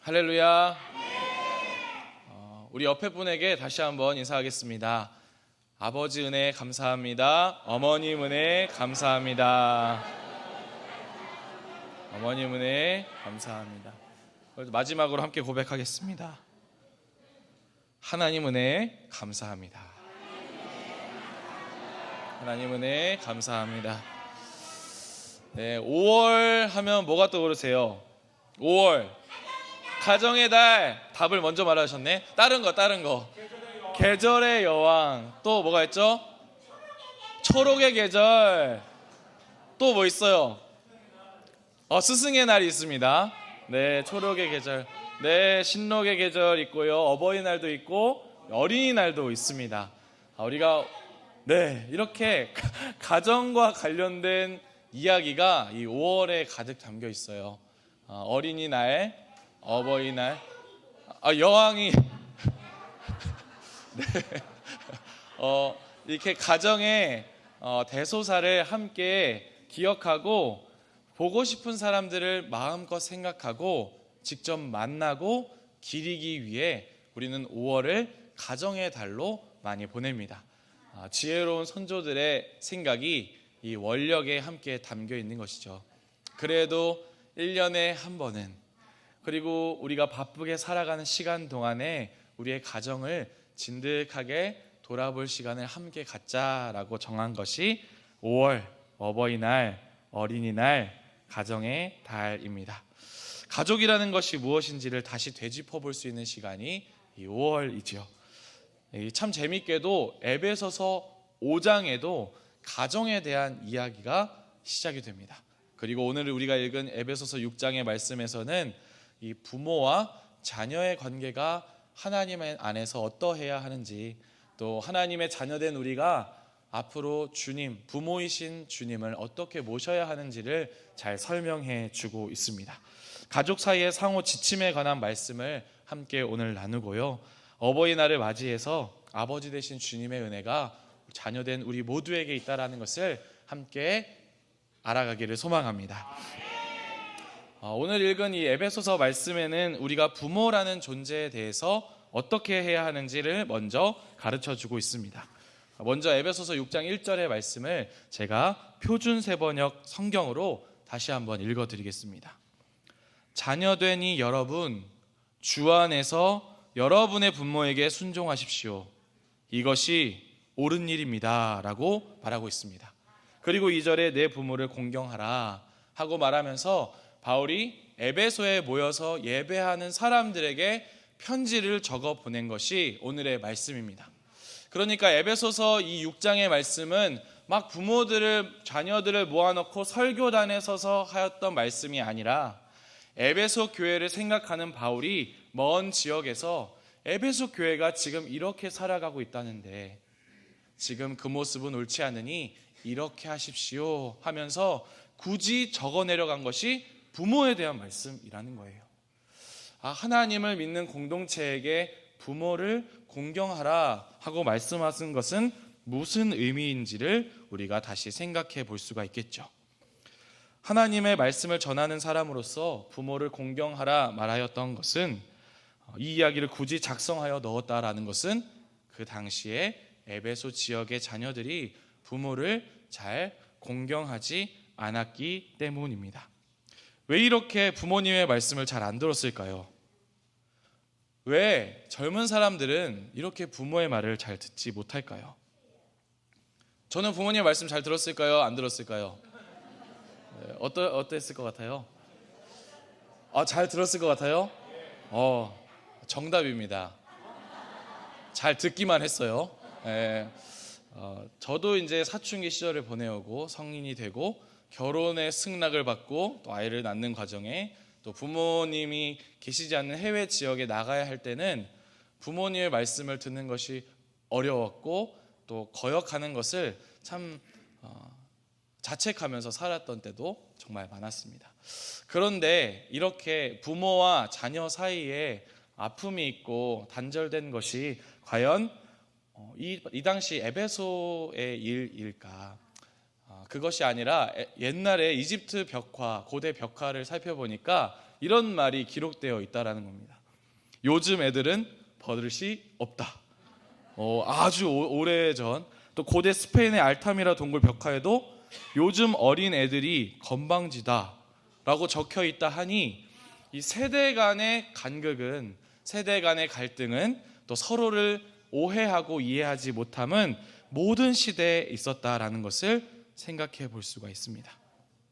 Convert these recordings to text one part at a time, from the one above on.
할렐루야. 우리 옆에 분에게 다시 한번 인사하겠습니다. 아버지 은혜 감사합니다. 어머님 은혜 감사합니다. 어머님 은혜 감사합니다. 마지막으로 함께 고백하겠습니다. 하나님 은혜 감사합니다. 하나님 은혜 감사합니다. 네, 5월 하면 뭐가 떠오르세요? 5월 가정의 달. 답을 먼저 말하셨네. 다른 거 계절의 여왕. 또 뭐가 있죠? 초록의 계절. 또 뭐 있어요? 스승의 날이 있습니다. 네, 초록의 계절. 네, 신록의 계절 있고요, 어버이날도 있고 어린이날도 있습니다. 우리가 이렇게 가정과 관련된 이야기가 이 5월에 가득 담겨 있어요. 어린이날, 어버이날, 여왕이 네. 이렇게 가정의 대소사를 함께 기억하고 보고 싶은 사람들을 마음껏 생각하고 직접 만나고 기리기 위해 우리는 5월을 가정의 달로 많이 보냅니다. 지혜로운 선조들의 생각이 이 원력에 함께 담겨 있는 것이죠. 그래도 1년에 한 번은, 그리고 우리가 바쁘게 살아가는 시간 동안에 우리의 가정을 진득하게 돌아볼 시간을 함께 갖자라고 정한 것이 5월 어버이날, 어린이날, 가정의 달입니다. 가족이라는 것이 무엇인지를 다시 되짚어 볼 수 있는 시간이 이 5월이죠. 참 재밌게도 에베소서 5장에도 가정에 대한 이야기가 시작이 됩니다. 그리고 오늘 우리가 읽은 에베소서 6장의 말씀에서는 이 부모와 자녀의 관계가 하나님 안에서 어떠해야 하는지, 또 하나님의 자녀된 우리가 앞으로 주님, 부모이신 주님을 어떻게 모셔야 하는지를 잘 설명해 주고 있습니다. 가족 사이의 상호 지침에 관한 말씀을 함께 오늘 나누고요, 어버이날을 맞이해서 아버지 되신 주님의 은혜가 자녀된 우리 모두에게 있다는 것을 함께 알아가기를 소망합니다. 오늘 읽은 이 에베소서 말씀에는 우리가 부모라는 존재에 대해서 어떻게 해야 하는지를 먼저 가르쳐주고 있습니다. 먼저 에베소서 6장 1절의 말씀을 제가 표준 세번역 성경으로 다시 한번 읽어드리겠습니다. 자녀된 이 여러분, 주 안에서 여러분의 부모에게 순종하십시오. 이것이 옳은 일입니다 라고 말하고 있습니다. 그리고 2절에 내 부모를 공경하라 하고 말하면서 바울이 에베소에 모여서 예배하는 사람들에게 편지를 적어 보낸 것이 오늘의 말씀입니다. 그러니까 에베소서 이 6장의 말씀은 막 부모들을, 자녀들을 모아놓고 설교단에 서서 하였던 말씀이 아니라 에베소 교회를 생각하는 바울이 먼 지역에서 에베소 교회가 지금 이렇게 살아가고 있다는데 지금 그 모습은 옳지 않으니 이렇게 하십시오 하면서 굳이 적어 내려간 것이 부모에 대한 말씀이라는 거예요. 하나님을 믿는 공동체에게 부모를 공경하라 하고 말씀하신 것은 무슨 의미인지를 우리가 다시 생각해 볼 수가 있겠죠. 하나님의 말씀을 전하는 사람으로서 부모를 공경하라 말하였던 것은, 이 이야기를 굳이 작성하여 넣었다라는 것은 그 당시에 에베소 지역의 자녀들이 부모를 잘 공경하지 않았기 때문입니다. 왜 이렇게 부모님의 말씀을 잘 안 들었을까요? 왜 젊은 사람들은 이렇게 부모의 말을 잘 듣지 못할까요? 저는 부모님의 말씀 잘 들었을까요? 안 들었을까요? 어땠을 것 같아요? 잘 들었을 것 같아요? 정답입니다. 잘 듣기만 했어요. 저도 이제 사춘기 시절을 보내오고 성인이 되고 결혼의 승낙을 받고 또 아이를 낳는 과정에 또 부모님이 계시지 않는 해외 지역에 나가야 할 때는 부모님의 말씀을 듣는 것이 어려웠고 또 거역하는 것을 참 자책하면서 살았던 때도 정말 많았습니다. 그런데 이렇게 부모와 자녀 사이에 아픔이 있고 단절된 것이 과연 이 당시 에베소의 일일까? 그것이 아니라 옛날에 이집트 벽화, 고대 벽화를 살펴보니까 이런 말이 기록되어 있다라는 겁니다. 요즘 애들은 버릇이 없다. 아주 오래전, 또 고대 스페인의 알타미라 동굴 벽화에도 요즘 어린 애들이 건방지다 라고 적혀 있다 하니, 이 세대 간의 간극은, 세대 간의 갈등은, 또 서로를 오해하고 이해하지 못함은 모든 시대에 있었다라는 것을 생각해 볼 수가 있습니다.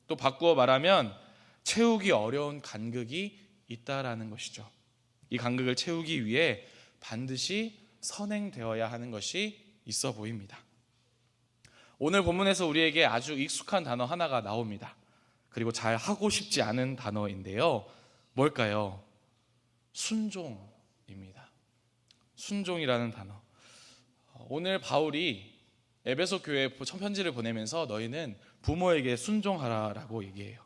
또 바꾸어 말하면 채우기 어려운 간극이 있다라는 것이죠. 이 간극을 채우기 위해 반드시 선행되어야 하는 것이 있어 보입니다. 오늘 본문에서 우리에게 아주 익숙한 단어 하나가 나옵니다. 그리고 잘 하고 싶지 않은 단어인데요. 뭘까요? 순종입니다. 순종이라는 단어. 오늘 바울이 에베소 교회에 편지를 보내면서 너희는 부모에게 순종하라라고 얘기해요.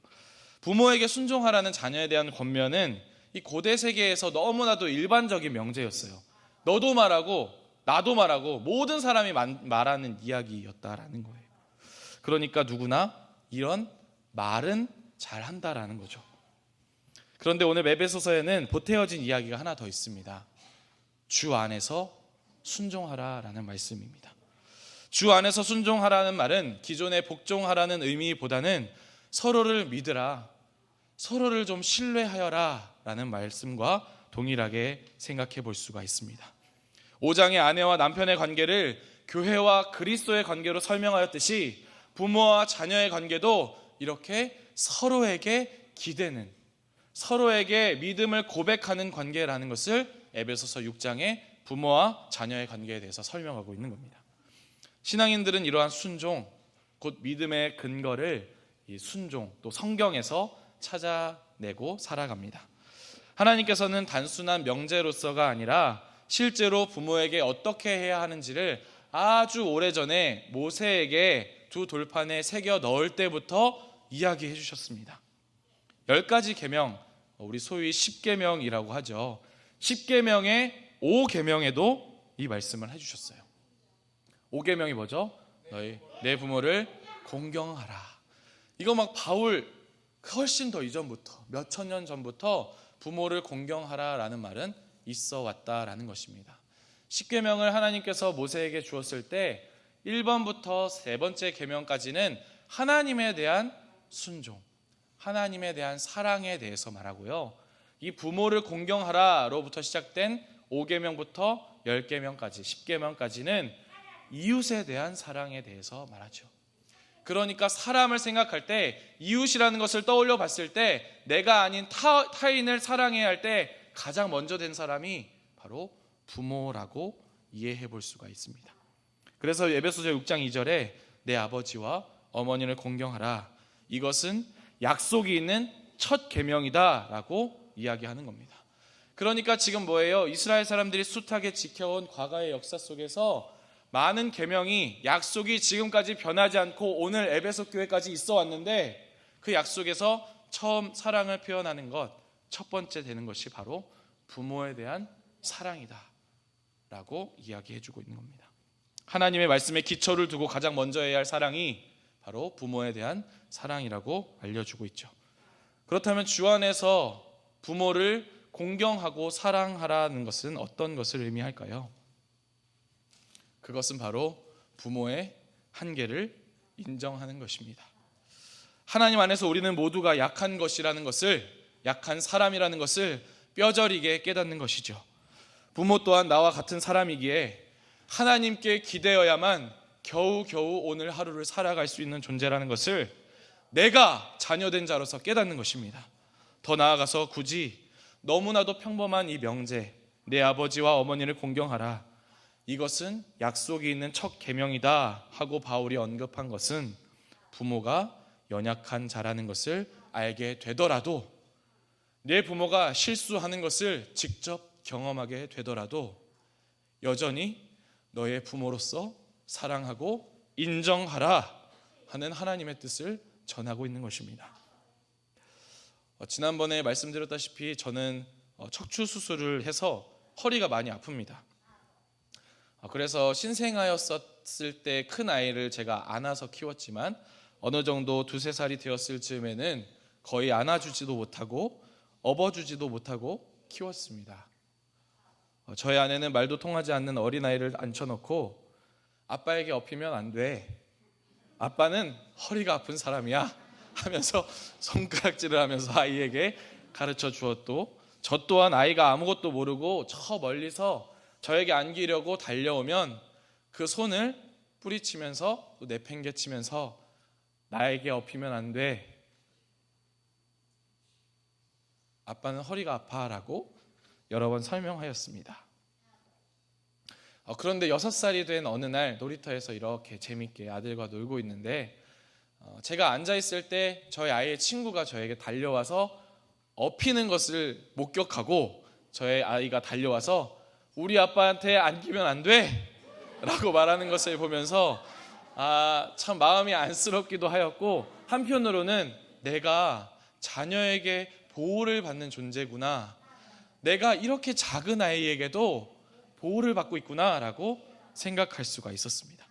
부모에게 순종하라는 자녀에 대한 권면은 이 고대 세계에서 너무나도 일반적인 명제였어요. 너도 말하고 나도 말하고 모든 사람이 말하는 이야기였다라는 거예요. 그러니까 누구나 이런 말은 잘한다라는 거죠. 그런데 오늘 에베소서에는 보태어진 이야기가 하나 더 있습니다. 주 안에서 순종하라라는 말씀입니다. 주 안에서 순종하라는 말은 기존의 복종하라는 의미보다는 서로를 믿으라, 서로를 좀 신뢰하여라 라는 말씀과 동일하게 생각해 볼 수가 있습니다. 5장의 아내와 남편의 관계를 교회와 그리스도의 관계로 설명하였듯이 부모와 자녀의 관계도 이렇게 서로에게 기대는, 서로에게 믿음을 고백하는 관계라는 것을 에베소서 6장의 부모와 자녀의 관계에 대해서 설명하고 있는 겁니다. 신앙인들은 이러한 순종, 곧 믿음의 근거를 이 순종, 또 성경에서 찾아내고 살아갑니다. 하나님께서는 단순한 명제로서가 아니라 실제로 부모에게 어떻게 해야 하는지를 아주 오래전에 모세에게 두 돌판에 새겨 넣을 때부터 이야기해 주셨습니다. 10가지 계명, 우리 소위 10계명이라고 하죠. 10계명의 5계명에도 이 말씀을 해주셨어요. 5계명이 뭐죠? 너희 내 부모를 공경하라. 이거 막 바울 훨씬 더 이전부터, 몇천 년 전부터 부모를 공경하라라는 말은 있어 왔다라는 것입니다. 10계명을 하나님께서 모세에게 주었을 때 1번부터 세 번째 계명까지는 하나님에 대한 순종, 하나님에 대한 사랑에 대해서 말하고요. 이 부모를 공경하라로부터 시작된 5계명부터 10계명까지, 10계명까지는 이웃에 대한 사랑에 대해서 말하죠. 그러니까 사람을 생각할 때, 이웃이라는 것을 떠올려 봤을 때 내가 아닌 타인을 사랑해야 할 때 가장 먼저 된 사람이 바로 부모라고 이해해 볼 수가 있습니다. 그래서 에베소서 6장 2절에 내 아버지와 어머니를 공경하라, 이것은 약속이 있는 첫 계명이다 라고 이야기하는 겁니다. 그러니까 지금 뭐예요? 이스라엘 사람들이 숱하게 지켜온 과거의 역사 속에서 많은 계명이, 약속이 지금까지 변하지 않고 오늘 에베소 교회까지 있어 왔는데, 그 약속에서 처음 사랑을 표현하는 것, 첫 번째 되는 것이 바로 부모에 대한 사랑이다 라고 이야기해 주고 있는 겁니다. 하나님의 말씀에 기초를 두고 가장 먼저 해야 할 사랑이 바로 부모에 대한 사랑이라고 알려주고 있죠. 그렇다면 주 안에서 부모를 공경하고 사랑하라는 것은 어떤 것을 의미할까요? 그것은 바로 부모의 한계를 인정하는 것입니다. 하나님 안에서 우리는 모두가 약한 것이라는 것을, 약한 사람이라는 것을 뼈저리게 깨닫는 것이죠. 부모 또한 나와 같은 사람이기에 하나님께 기대어야만 겨우겨우 오늘 하루를 살아갈 수 있는 존재라는 것을 내가 자녀된 자로서 깨닫는 것입니다. 더 나아가서 굳이 너무나도 평범한 이 명제, 내 아버지와 어머니를 공경하라, 이것은 약속이 있는 첫 계명이다 하고 바울이 언급한 것은 부모가 연약한 자라는 것을 알게 되더라도, 내 부모가 실수하는 것을 직접 경험하게 되더라도 여전히 너의 부모로서 사랑하고 인정하라 하는 하나님의 뜻을 전하고 있는 것입니다. 지난번에 말씀드렸다시피 저는 척추 수술을 해서 허리가 많이 아픕니다. 그래서 신생아였을 때 큰 아이를 제가 안아서 키웠지만 어느 정도 두세 살이 되었을 즈음에는 거의 안아주지도 못하고 업어주지도 못하고 키웠습니다. 저희 아내는 말도 통하지 않는 어린아이를 앉혀놓고 아빠에게 업히면 안 돼. 아빠는 허리가 아픈 사람이야 하면서 손가락질을 하면서 아이에게 가르쳐 주었고, 저 또한 아이가 아무것도 모르고 저 멀리서 저에게 안기려고 달려오면 그 손을 뿌리치면서 또 내팽개치면서 나에게 업히면 안 돼. 아빠는 허리가 아파라고 여러 번 설명하였습니다. 그런데 6살이 된 어느 날 놀이터에서 이렇게 재밌게 아들과 놀고 있는데 제가 앉아있을 때 저희 아이의 친구가 저에게 달려와서 업히는 것을 목격하고 저의 아이가 달려와서 우리 아빠한테 안기면 안 돼! 라고 말하는 것을 보면서 참 마음이 안쓰럽기도 하였고, 한편으로는 내가 자녀에게 보호를 받는 존재구나, 내가 이렇게 작은 아이에게도 보호를 받고 있구나 라고 생각할 수가 있었습니다.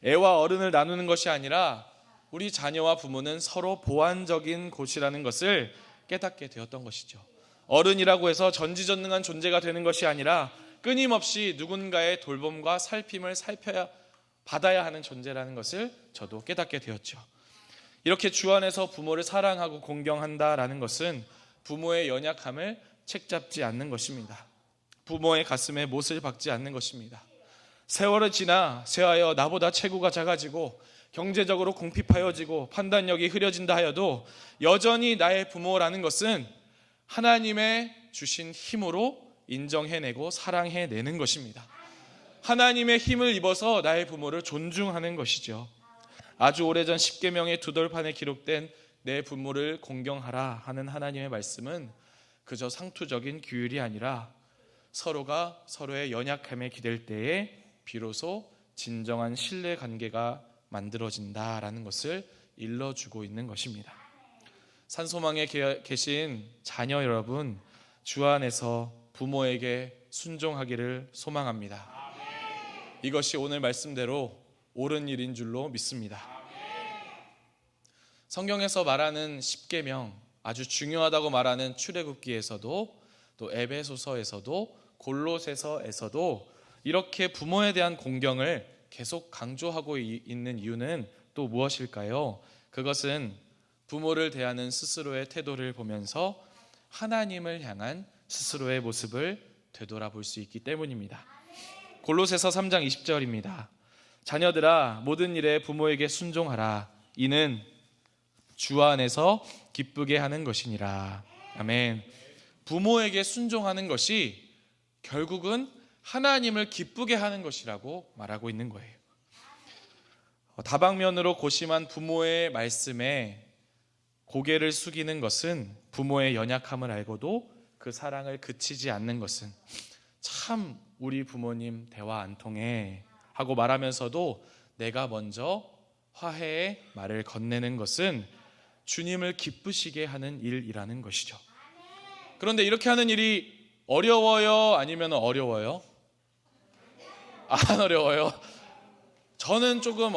애와 어른을 나누는 것이 아니라 우리 자녀와 부모는 서로 보완적인 곳이라는 것을 깨닫게 되었던 것이죠. 어른이라고 해서 전지전능한 존재가 되는 것이 아니라 끊임없이 누군가의 돌봄과 살핌을 받아야 하는 존재라는 것을 저도 깨닫게 되었죠. 이렇게 주 안에서 부모를 사랑하고 공경한다라는 것은 부모의 연약함을 책잡지 않는 것입니다. 부모의 가슴에 못을 박지 않는 것입니다. 세월이 지나 새하여 나보다 체구가 작아지고 경제적으로 궁핍하여지고 판단력이 흐려진다 하여도 여전히 나의 부모라는 것은 하나님의 주신 힘으로 인정해내고 사랑해내는 것입니다. 하나님의 힘을 입어서 나의 부모를 존중하는 것이죠. 아주 오래전 십계명의 두돌판에 기록된 내 부모를 공경하라 하는 하나님의 말씀은 그저 상투적인 규율이 아니라 서로가 서로의 연약함에 기댈 때에 비로소 진정한 신뢰 관계가 만들어진다라는 것을 일러주고 있는 것입니다. 산소망에 계신 자녀 여러분, 주 안에서 부모에게 순종하기를 소망합니다. 이것이 오늘 말씀대로 옳은 일인 줄로 믿습니다. 성경에서 말하는 십계명, 아주 중요하다고 말하는 출애굽기에서도 또 에베소서에서도 골로새서에서도 이렇게 부모에 대한 공경을 계속 강조하고 있는 이유는 또 무엇일까요? 그것은 부모를 대하는 스스로의 태도를 보면서 하나님을 향한 스스로의 모습을 되돌아볼 수 있기 때문입니다. 골로새서 3장 20절입니다. 자녀들아, 모든 일에 부모에게 순종하라. 이는 주 안에서 기쁘게 하는 것이니라. 아멘. 부모에게 순종하는 것이 결국은 하나님을 기쁘게 하는 것이라고 말하고 있는 거예요. 다방면으로 고심한 부모의 말씀에 고개를 숙이는 것은, 부모의 연약함을 알고도 그 사랑을 그치지 않는 것은, 참 우리 부모님 대화 안 통해 하고 말하면서도 내가 먼저 화해의 말을 건네는 것은 주님을 기쁘시게 하는 일이라는 것이죠. 그런데 이렇게 하는 일이 어려워요? 아니면 어려워요? 안 어려워요. 저는 조금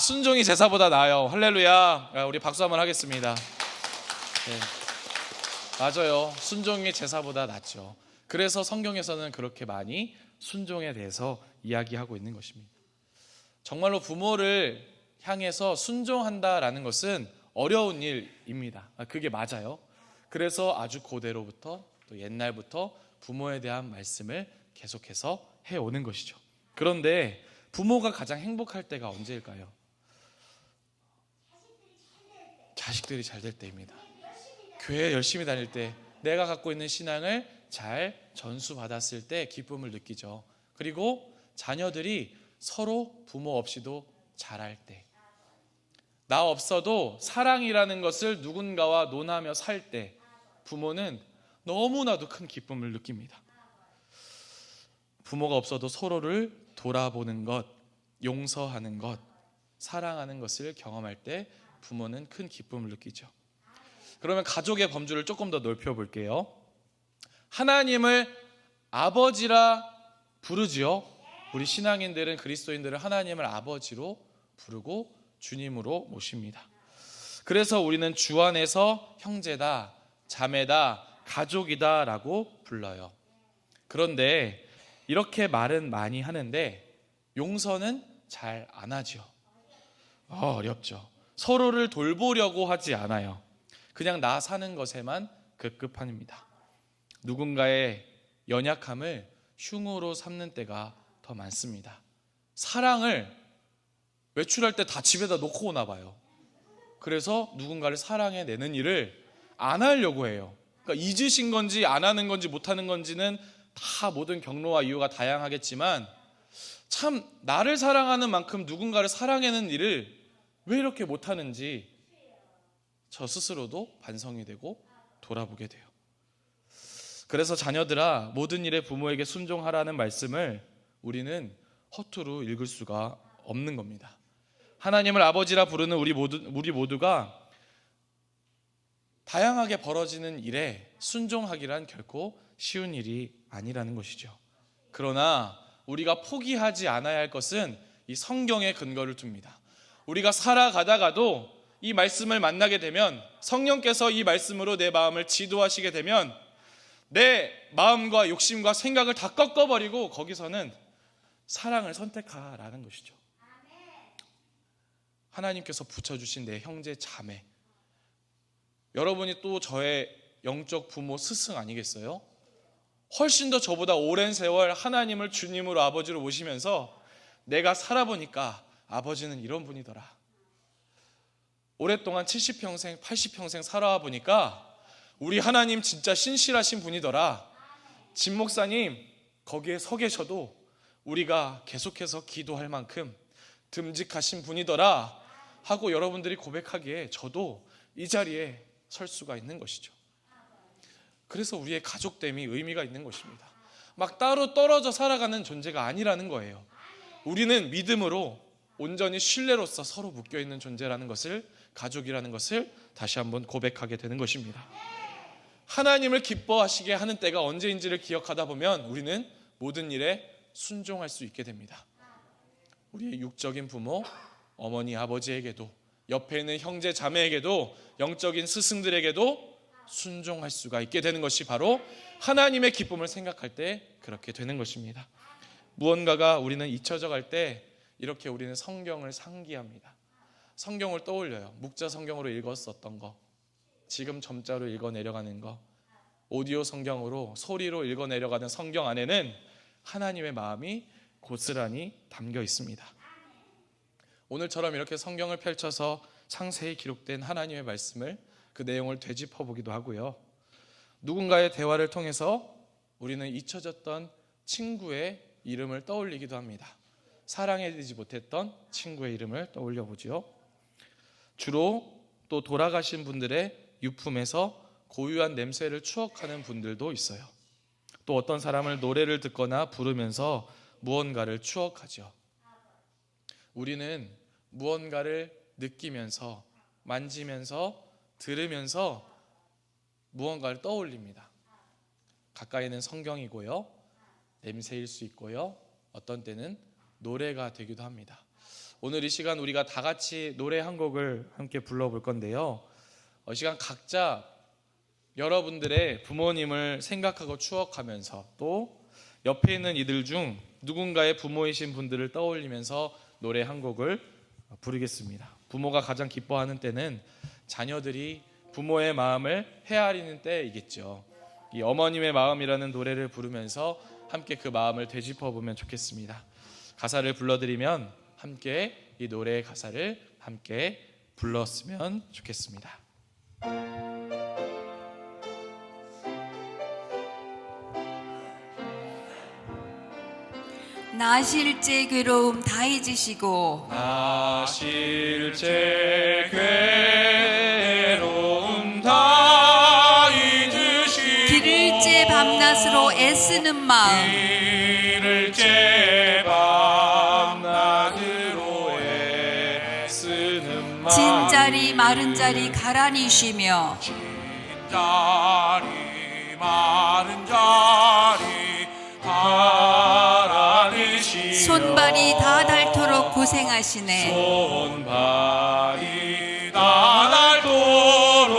순종이 제사보다 나아요. 할렐루야. 우리 박수 한번 하겠습니다. 네. 맞아요. 순종이 제사보다 낫죠. 그래서 성경에서는 그렇게 많이 순종에 대해서 이야기하고 있는 것입니다. 정말로 부모를 향해서 순종한다라는 것은 어려운 일입니다. 그게 맞아요. 그래서 아주 고대로부터 또 옛날부터 부모에 대한 말씀을 계속해서 해오는 것이죠. 그런데 부모가 가장 행복할 때가 언제일까요? 자식들이 잘 될 때입니다. 교회 열심히 다닐 때, 내가 갖고 있는 신앙을 잘 전수받았을 때 기쁨을 느끼죠. 그리고 자녀들이 서로 부모 없이도 잘할 때, 나 없어도 사랑이라는 것을 누군가와 논하며 살 때 부모는 너무나도 큰 기쁨을 느낍니다. 부모가 없어도 서로를 돌아보는 것, 용서하는 것, 사랑하는 것을 경험할 때 부모는 큰 기쁨을 느끼죠. 그러면 가족의 범주를 조금 더 넓혀볼게요. 하나님을 아버지라 부르지요. 우리 신앙인들은, 그리스도인들은 하나님을 아버지로 부르고 주님으로 모십니다. 그래서 우리는 주 안에서 형제다, 자매다, 가족이다 라고 불러요. 그런데 이렇게 말은 많이 하는데 용서는 잘 안 하죠. 어렵죠. 서로를 돌보려고 하지 않아요. 그냥 나 사는 것에만 급급합니다. 누군가의 연약함을 흉으로 삼는 때가 더 많습니다. 사랑을 외출할 때 다 집에다 놓고 오나 봐요. 그래서 누군가를 사랑해내는 일을 안 하려고 해요. 그러니까 잊으신 건지 안 하는 건지 못 하는 건지는 다 모든 경로와 이유가 다양하겠지만 참 나를 사랑하는 만큼 누군가를 사랑하는 일을 왜 이렇게 못하는지 저 스스로도 반성이 되고 돌아보게 돼요. 그래서 자녀들아, 모든 일에 부모에게 순종하라는 말씀을 우리는 허투루 읽을 수가 없는 겁니다. 하나님을 아버지라 부르는 우리 모두가 다양하게 벌어지는 일에 순종하기란 결코 쉬운 일이 아니라는 것이죠. 그러나 우리가 포기하지 않아야 할 것은 이 성경에 근거를 둡니다. 우리가 살아가다가도 이 말씀을 만나게 되면, 성령께서 이 말씀으로 내 마음을 지도하시게 되면 내 마음과 욕심과 생각을 다 꺾어버리고 거기서는 사랑을 선택하라는 것이죠. 하나님께서 붙여주신 내 형제 자매, 여러분이 또 저의 영적 부모 스승 아니겠어요? 훨씬 더 저보다 오랜 세월 하나님을 주님으로 아버지로 모시면서 내가 살아보니까 아버지는 이런 분이더라, 오랫동안 70평생 80평생 살아와 보니까 우리 하나님 진짜 신실하신 분이더라, 진 목사님 거기에 서 계셔도 우리가 계속해서 기도할 만큼 듬직하신 분이더라 하고 여러분들이 고백하기에 저도 이 자리에 설 수가 있는 것이죠. 그래서 우리의 가족됨이 의미가 있는 것입니다. 막 따로 떨어져 살아가는 존재가 아니라는 거예요. 우리는 믿음으로 온전히 신뢰로서 서로 묶여있는 존재라는 것을, 가족이라는 것을 다시 한번 고백하게 되는 것입니다. 하나님을 기뻐하시게 하는 때가 언제인지를 기억하다 보면 우리는 모든 일에 순종할 수 있게 됩니다. 우리의 육적인 부모, 어머니, 아버지에게도, 옆에 있는 형제, 자매에게도, 영적인 스승들에게도 순종할 수가 있게 되는 것이 바로 하나님의 기쁨을 생각할 때 그렇게 되는 것입니다. 무언가가 우리는 잊혀져 갈 때 이렇게 우리는 성경을 상기합니다. 성경을 떠올려요. 묵자 성경으로 읽었었던 거, 지금 점자로 읽어 내려가는 거, 오디오 성경으로 소리로 읽어 내려가는 성경 안에는 하나님의 마음이 고스란히 담겨 있습니다. 오늘처럼 이렇게 성경을 펼쳐서 상세히 기록된 하나님의 말씀을, 그 내용을 되짚어 보기도 하고요. 누군가의 대화를 통해서 우리는 잊혀졌던 친구의 이름을 떠올리기도 합니다. 사랑해지지 못했던 친구의 이름을 떠올려 보지요. 주로 또 돌아가신 분들의 유품에서 고유한 냄새를 추억하는 분들도 있어요. 또 어떤 사람을 노래를 듣거나 부르면서 무언가를 추억하죠. 우리는 무언가를 느끼면서, 만지면서, 들으면서 무언가를 떠올립니다. 가까이는 성경이고요, 냄새일 수 있고요, 어떤 때는 노래가 되기도 합니다. 오늘 이 시간 우리가 다 같이 노래 한 곡을 함께 불러볼 건데요, 이 시간 각자 여러분들의 부모님을 생각하고 추억하면서 또 옆에 있는 이들 중 누군가의 부모이신 분들을 떠올리면서 노래 한 곡을 부르겠습니다. 부모가 가장 기뻐하는 때는 자녀들이 부모의 마음을 헤아리는 때이겠죠. 이 어머님의 마음이라는 노래를 부르면서 함께 그 마음을 되짚어보면 좋겠습니다. 가사를 불러드리면 함께 이 노래의 가사를 함께 불렀으면 좋겠습니다. 나실제 괴로움 다 잊으시고, 나실제 괴로움 다 잊으시고, 길을제 밤낮으로 애쓰는 마음, 길을제 밤낮으로 애쓰는 마음, 진자리 마른 자리 가라니쉬며, 진자리 마른 자리 가라니쉬며, 손발이 다 닳도록 고생하시네. 손발이 나닳도록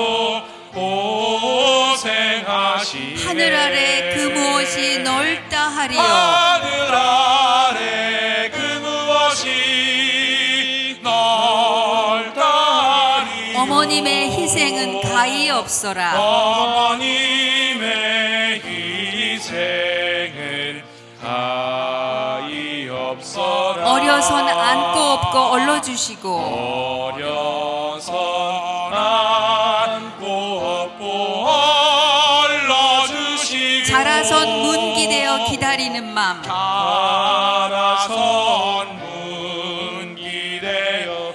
고생하시네. 하늘 아래 그 무엇이 넓다 하리요. 하늘 아래 그 무엇이 넓다 하리요. 어머님의 희생은 가히 없어라. 어머님의 희생은 가히 없어라. 어려선 안고 업고 얼러주시고 어려선 안고 업고 얼러주시고 자라선 문기되어 기다리는 맘. 자라선 문기되어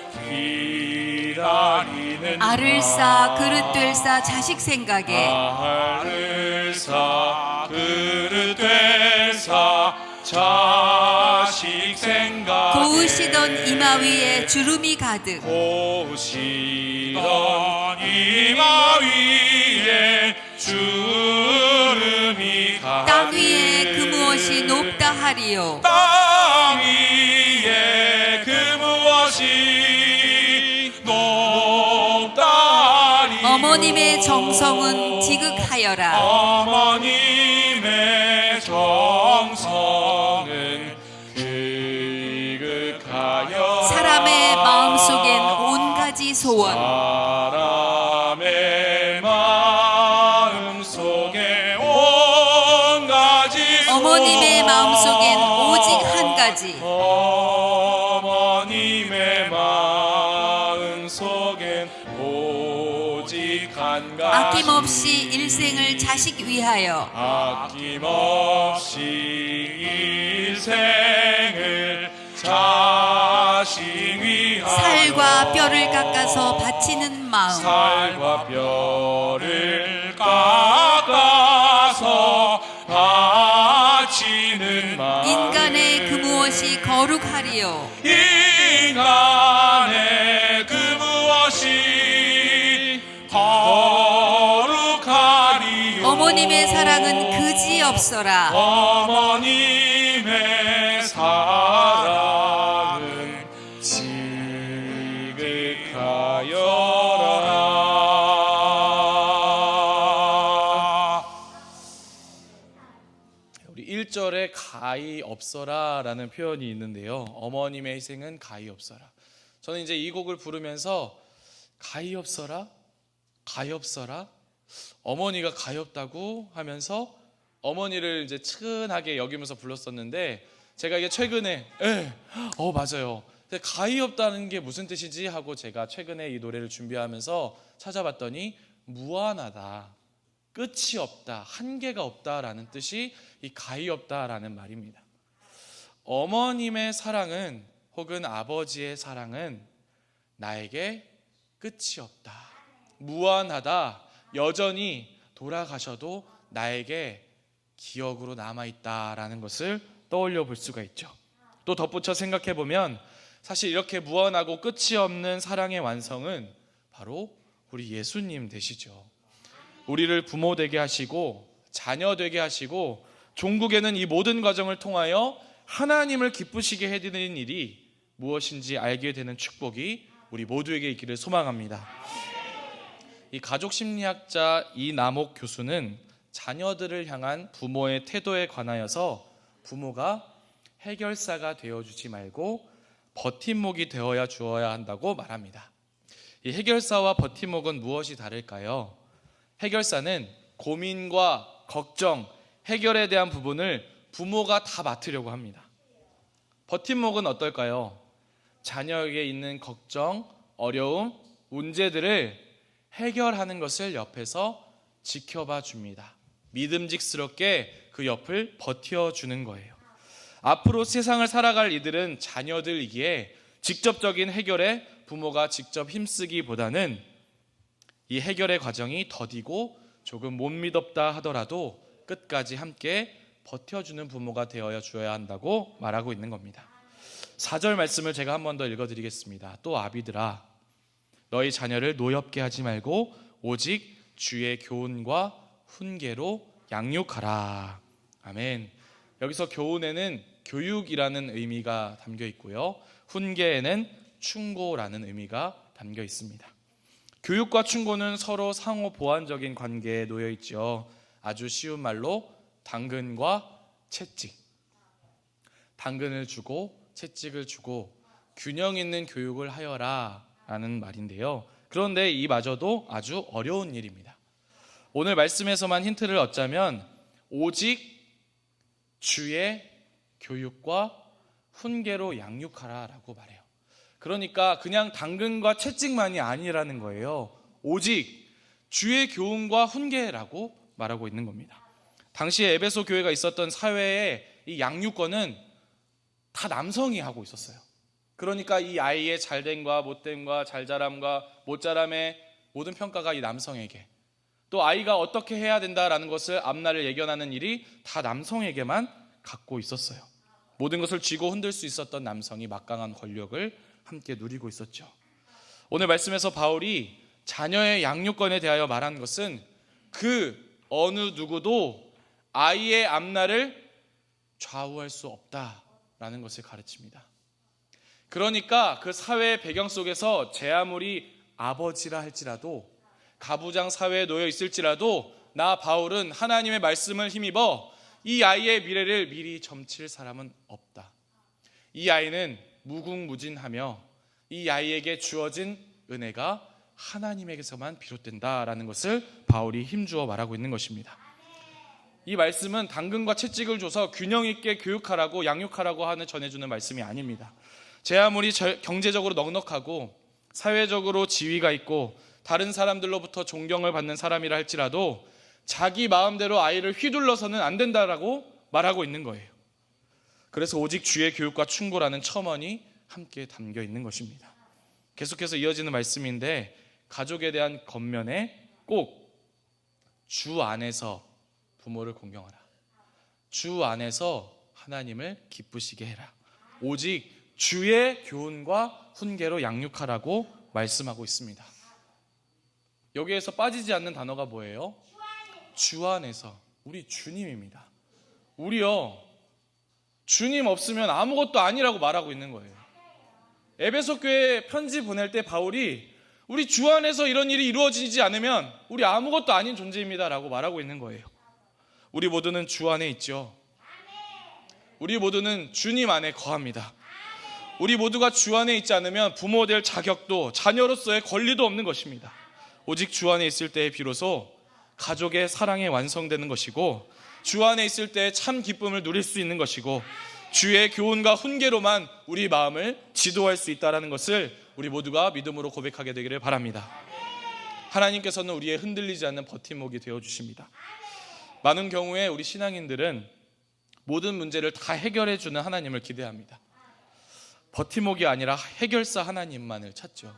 기다리는 알을 쌓아 그릇 될 쌓아 자식 생각에 알을 쌓아 그릇 될 쌓아 자식 생각에 고우시던 이마 위에 주름이 가득 고우시던 이마 위에 주름이 가득 땅 위에 그 무엇이 높다 하리요. 땅 위에 그 무엇이 높다 하리요. 어머님의 정성은 지극하여라. 어머님의 정성은 지극하여 사람의 마음속엔 온 가지 소원. 사람의 마음속에 온 가지 소원. 어머님의 마음속엔 오직 한 가지. 어머님의 마음속엔 오직 한 가지. 아낌없이 일생을 자식 위하여 아낌없이 일생을 자식 위하여 살과 뼈를 깎아서 바치는 마음. 살과 뼈를 깎아서 바치는 마음. 인간의 그 무엇이 거룩하리요. 인간의 그 무엇이 거룩하리요. 어머님의 사랑은 그지 없어라. 어머님의 사랑은 지극하여라. 우리 1절에 가히 없어라 라는 표현이 있는데요, 어머님의 희생은 가히 없어라. 저는 이제 이 곡을 부르면서 가히 없어라? 가히 없어라? 어머니가 가히 없다고 하면서 어머니를 이제 측은하게 여기면서 불렀었는데, 제가 이게 최근에 맞아요, 가히 없다는 게 무슨 뜻이지 하고 제가 최근에 이 노래를 준비하면서 찾아봤더니 무한하다, 끝이 없다, 한계가 없다라는 뜻이 이 가히 없다라는 말입니다. 어머님의 사랑은, 혹은 아버지의 사랑은 나에게 끝이 없다, 무한하다, 여전히 돌아가셔도 나에게 기억으로 남아있다라는 것을 떠올려 볼 수가 있죠. 또 덧붙여 생각해 보면 사실 이렇게 무한하고 끝이 없는 사랑의 완성은 바로 우리 예수님 되시죠. 우리를 부모 되게 하시고 자녀 되게 하시고 종국에는 이 모든 과정을 통하여 하나님을 기쁘시게 해드리는 일이 무엇인지 알게 되는 축복이 우리 모두에게 있기를 소망합니다. 이 가족심리학자 이남옥 교수는 자녀들을 향한 부모의 태도에 관하여서 부모가 해결사가 되어주지 말고 버팀목이 되어야 주어야 한다고 말합니다. 이 해결사와 버팀목은 무엇이 다를까요? 해결사는 고민과 걱정, 해결에 대한 부분을 부모가 다 맡으려고 합니다. 버팀목은 어떨까요? 자녀에게 있는 걱정, 어려움, 문제들을 해결하는 것을 옆에서 지켜봐 줍니다. 믿음직스럽게 그 옆을 버텨주는 거예요. 앞으로 세상을 살아갈 이들은 자녀들이기에 직접적인 해결에 부모가 직접 힘쓰기보다는 이 해결의 과정이 더디고 조금 못 믿었다 하더라도 끝까지 함께 버텨주는 부모가 되어야 주어야 한다고 말하고 있는 겁니다. 4절 말씀을 제가 한 번 더 읽어드리겠습니다. 또 아비들아, 너희 자녀를 노엽게 하지 말고 오직 주의 교훈과 훈계로 양육하라. 아멘. 여기서 교훈에는 교육이라는 의미가 담겨 있고요. 훈계에는 충고라는 의미가 담겨 있습니다. 교육과 충고는 서로 상호 보완적인 관계에 놓여 있죠. 아주 쉬운 말로 당근과 채찍. 당근을 주고 채찍을 주고 균형 있는 교육을 하여라 라는 말인데요. 그런데 이마저도 아주 어려운 일입니다. 오늘 말씀에서만 힌트를 얻자면 오직 주의 교육과 훈계로 양육하라 라고 말해요. 그러니까 그냥 당근과 채찍만이 아니라는 거예요. 오직 주의 교훈과 훈계라고 말하고 있는 겁니다. 당시에 에베소 교회가 있었던 사회의 이 양육권은 다 남성이 하고 있었어요. 그러니까 이 아이의 잘됨과 못됨과 잘자람과 못자람의 모든 평가가 이 남성에게, 또 아이가 어떻게 해야 된다라는 것을 앞날을 예견하는 일이 다 남성에게만 갖고 있었어요. 모든 것을 쥐고 흔들 수 있었던 남성이 막강한 권력을 함께 누리고 있었죠. 오늘 말씀에서 바울이 자녀의 양육권에 대하여 말한 것은 그 어느 누구도 아이의 앞날을 좌우할 수 없다라는 것을 가르칩니다. 그러니까 그 사회의 배경 속에서 제 아무리 아버지라 할지라도, 가부장 사회에 놓여 있을지라도 나 바울은 하나님의 말씀을 힘입어 이 아이의 미래를 미리 점칠 사람은 없다. 이 아이는 무궁무진하며 이 아이에게 주어진 은혜가 하나님에게서만 비롯된다라는 것을 바울이 힘주어 말하고 있는 것입니다. 이 말씀은 당근과 채찍을 줘서 균형 있게 교육하라고 양육하라고 하는 전해주는 말씀이 아닙니다. 제 아무리 경제적으로 넉넉하고 사회적으로 지위가 있고 다른 사람들로부터 존경을 받는 사람이라 할지라도 자기 마음대로 아이를 휘둘러서는 안 된다라고 말하고 있는 거예요. 그래서 오직 주의 교육과 충고라는 첨언이 함께 담겨 있는 것입니다. 계속해서 이어지는 말씀인데, 가족에 대한 겉면에 꼭 주 안에서 부모를 공경하라, 주 안에서 하나님을 기쁘시게 해라, 오직 주의 교훈과 훈계로 양육하라고 말씀하고 있습니다. 여기에서 빠지지 않는 단어가 뭐예요? 주 안에서. 우리 주님입니다. 우리요, 주님 없으면 아무것도 아니라고 말하고 있는 거예요. 에베소 교회에 편지 보낼 때 바울이 우리 주 안에서 이런 일이 이루어지지 않으면 우리 아무것도 아닌 존재입니다 라고 말하고 있는 거예요. 우리 모두는 주 안에 있죠. 우리 모두는 주님 안에 거합니다. 우리 모두가 주 안에 있지 않으면 부모 될 자격도 자녀로서의 권리도 없는 것입니다. 오직 주 안에 있을 때에 비로소 가족의 사랑이 완성되는 것이고, 주 안에 있을 때 참 기쁨을 누릴 수 있는 것이고, 주의 교훈과 훈계로만 우리 마음을 지도할 수 있다는 것을 우리 모두가 믿음으로 고백하게 되기를 바랍니다. 하나님께서는 우리의 흔들리지 않는 버팀목이 되어주십니다. 많은 경우에 우리 신앙인들은 모든 문제를 다 해결해 주는 하나님을 기대합니다. 버팀목이 아니라 해결사 하나님만을 찾죠.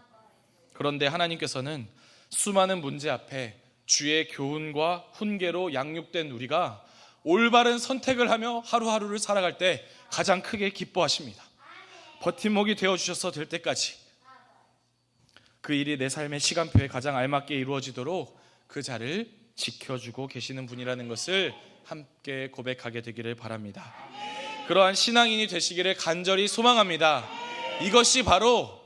그런데 하나님께서는 수많은 문제 앞에 주의 교훈과 훈계로 양육된 우리가 올바른 선택을 하며 하루하루를 살아갈 때 가장 크게 기뻐하십니다. 버팀목이 되어주셔서 될 때까지 그 일이 내 삶의 시간표에 가장 알맞게 이루어지도록 그 자를 지켜주고 계시는 분이라는 것을 함께 고백하게 되기를 바랍니다. 그러한 신앙인이 되시기를 간절히 소망합니다. 이것이 바로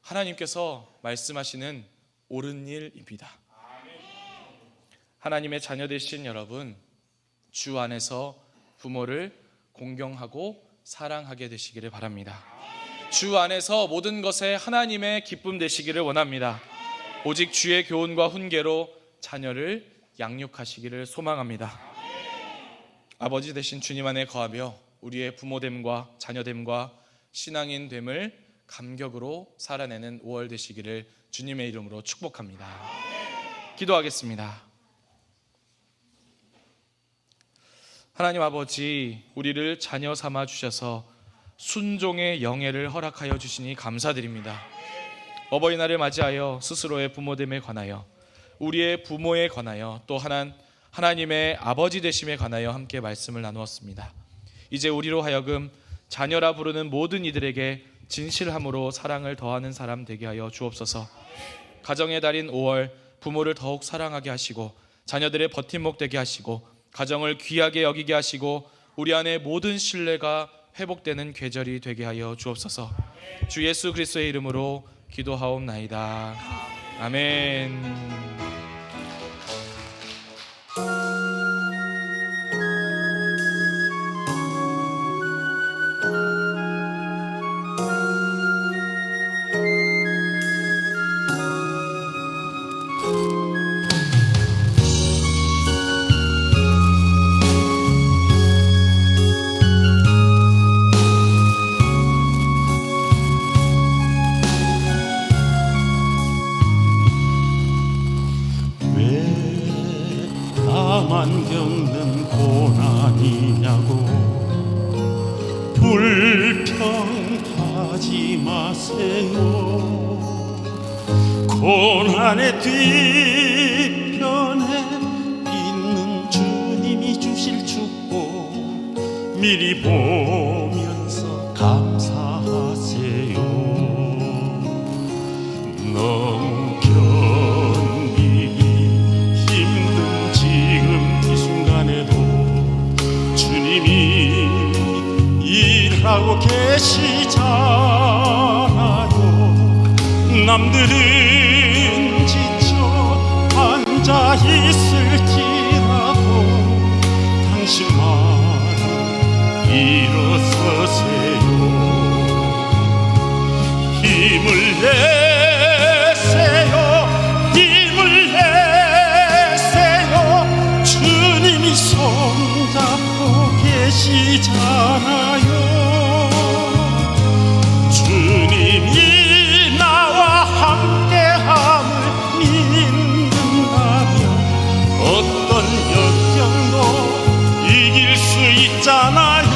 하나님께서 말씀하시는 옳은 일입니다. 하나님의 자녀 되신 여러분, 주 안에서 부모를 공경하고 사랑하게 되시기를 바랍니다. 주 안에서 모든 것에 하나님의 기쁨 되시기를 원합니다. 오직 주의 교훈과 훈계로 자녀를 양육하시기를 소망합니다. 아버지 되신 주님 안에 거하며 우리의 부모됨과 자녀됨과 신앙인됨을 감격으로 살아내는 5월 되시기를 주님의 이름으로 축복합니다. 기도하겠습니다. 하나님 아버지, 우리를 자녀 삼아 주셔서 순종의 영예를 허락하여 주시니 감사드립니다. 어버이날을 맞이하여 스스로의 부모됨에 관하여, 우리의 부모에 관하여, 또 하나님의 아버지 되심에 관하여 함께 말씀을 나누었습니다. 이제 우리로 하여금 자녀라 부르는 모든 이들에게 진실함으로 사랑을 더하는 사람 되게 하여 주옵소서. 가정의 달인 5월, 부모를 더욱 사랑하게 하시고 자녀들의 버팀목 되게 하시고 가정을 귀하게 여기게 하시고 우리 안에 모든 신뢰가 회복되는 계절이 되게 하여 주옵소서. 주 예수 그리스도의 이름으로 기도하옵나이다. 아멘. 나만 겪는 고난이냐고 불평하지 마세요. 고난의 뒤편에 있는 주님이 주실 축복 미리 보면서 감사하세요. 너무 견디기 힘든 지금 이 순간에도 주님이 일하고 계시잖아요. 남들은 지쳐 앉아 있을지라도 당신만 일어서세요. 힘을 내세요. 힘을 내세요. 주님이 손잡고 계시잖아요. 주님이 나와 함께함을 믿는다면 어떤 역경도 이길 수 있잖아요.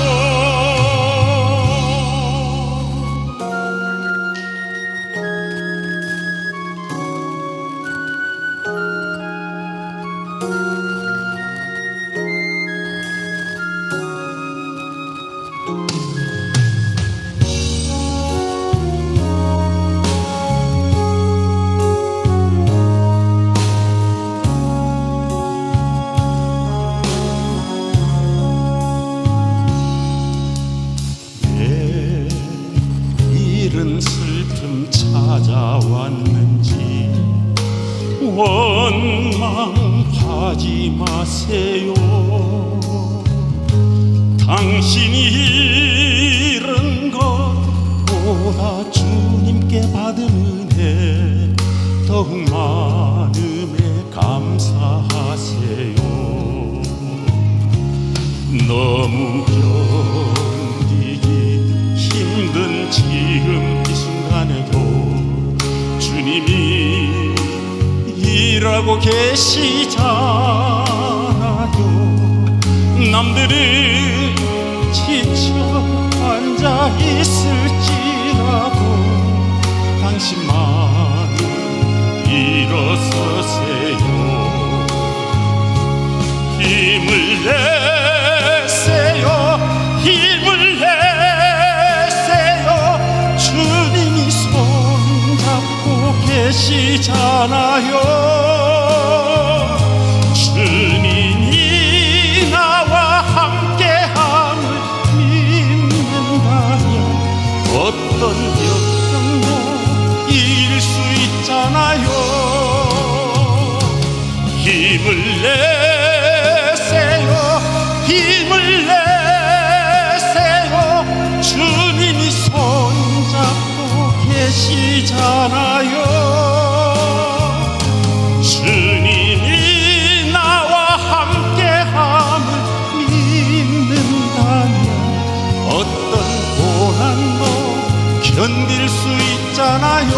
이른 슬픔 찾아왔는지 원망하지 마세요. 당신이 잃은 것보다 주님께 받은 은혜 더욱 많음에 감사하세요. 너무 견디기 힘든 지금 이 순간에도 주님이 일하고 계시잖아요. 남들은 지쳐 앉아 있을지라도 당신만 일어서세요. 힘을 내세요. 힘을 내세요. 주님이 손잡고 계시잖아요. 주님이 나와 함께함을 믿는다면 어떤 역경도 이길 수 있잖아요. 힘을 내세요. 힘을 내세요. 주님이 손잡고 계시잖아요. 주님이 나와 함께함을 믿는다면 어떤 고난도 견딜 수 있잖아요.